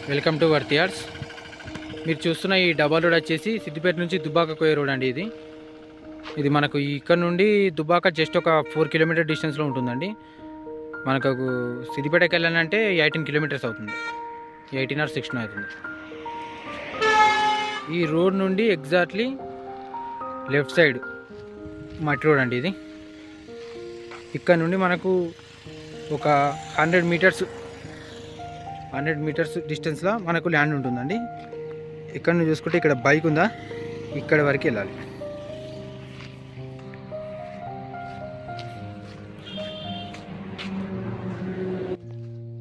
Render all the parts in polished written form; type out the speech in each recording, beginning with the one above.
Welcome to వర్తియార్స్. మీరు చూస్తున్న ఈ డబల్ రోడ్ వచ్చేసి సిద్దిపేట నుంచి దుబ్బాక పోయే రోడ్ అండి. ఇది మనకు ఇక్కడ నుండి దుబ్బాక జస్ట్ ఒక 4 కిలోమీటర్ డిస్టెన్స్లో ఉంటుందండి. మనకు సిద్దిపేటకి వెళ్ళాలంటే 18 కిలోమీటర్స్ అవుతుంది, 18 or 16 అవుతుంది. ఈ రోడ్ నుండి ఎగ్జాక్ట్లీ లెఫ్ట్ సైడ్ మట్టి రోడ్ అండి. ఇది ఇక్కడ నుండి మనకు ఒక 100 మీటర్స్ డిస్టెన్స్లో మనకు ల్యాండ్ ఉంటుందండి. ఇక్కడ నుంచి చూసుకుంటే ఇక్కడ బైక్ ఉందా, ఇక్కడ వరకు వెళ్ళాలి.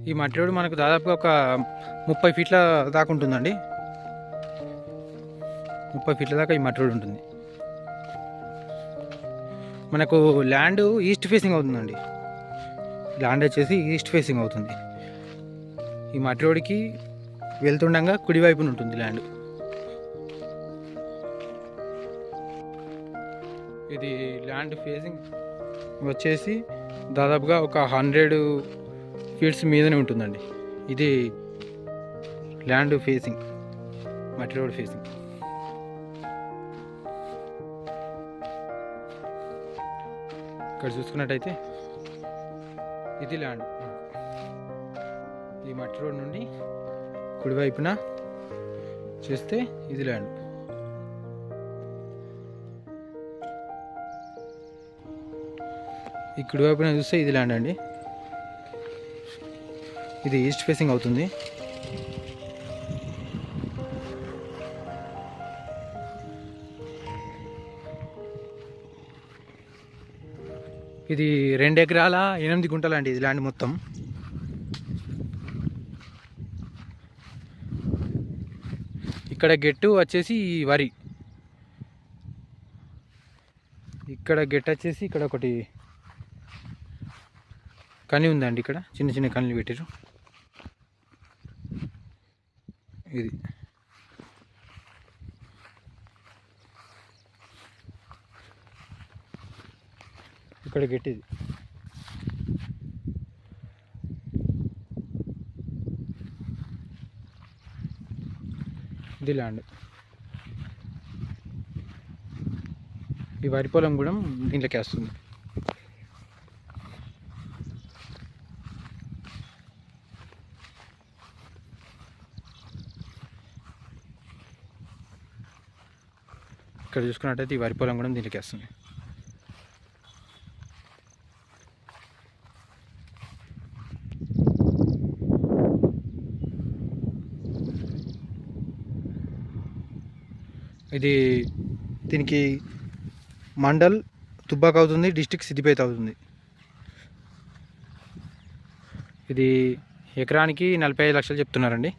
ఈ మట్టి రోడ్ మనకు దాదాపుగా ఒక 30 ఫీట్ల దాకా ఉంటుందండి. 30 ఫీట్ల దాకా ఈ మట్టి రోడ్ ఉంటుంది. మనకు ల్యాండ్ ఈస్ట్ ఫేసింగ్ అవుతుందండి. ల్యాండ్ వచ్చేసి ఈస్ట్ ఫేసింగ్ అవుతుంది. ఈ మట్టి రోడ్కి వెళ్తుండగా కుడివైపున ఉంటుంది ల్యాండ్. ఇది ల్యాండ్ ఫేసింగ్ వచ్చేసి దాదాపుగా ఒక 100 ఫీట్స్ మీదనే ఉంటుందండి. ఇది ల్యాండ్ ఫేసింగ్, మట్టి రోడ్ ఫేసింగ్. ఇక్కడ చూసుకున్నట్టయితే ఇది ల్యాండ్. ఈ మట్టి రోడ్ నుండి కుడివైపున చూస్తే ఇది ల్యాండ్. ఈ కుడివైపున చూస్తే ఇది ల్యాండ్ అండి. ఇది ఈస్ట్ ఫేసింగ్ అవుతుంది. ఇది 2 ఎకరాల 8 గుంటలు అండి. ఇది ల్యాండ్ మొత్తం. ఇక్కడ గెట్టు వచ్చేసి వరి, ఇక్కడ గెట్ వచ్చేసి ఇక్కడ ఒకటి కని ఉందండి. ఇక్కడ చిన్న చిన్న కన్నులు పెట్టారు. ఇది ఇక్కడ గెట్, ఇది ల్యాండ్. ఈ వరి పొలం కూడా దీంట్లోకి వస్తుంది. ఇక్కడ చూసుకున్నట్టయితే ఈ వరి పొలం కూడా దీంట్లోకి వస్తుంది. ఇది దీనికి మండల్ దుబ్బాక అవుతుంది, డిస్టిక్ సిద్దిపేట అవుతుంది. ఇది ఎకరానికి 45 లక్షలు చెప్తున్నారండి.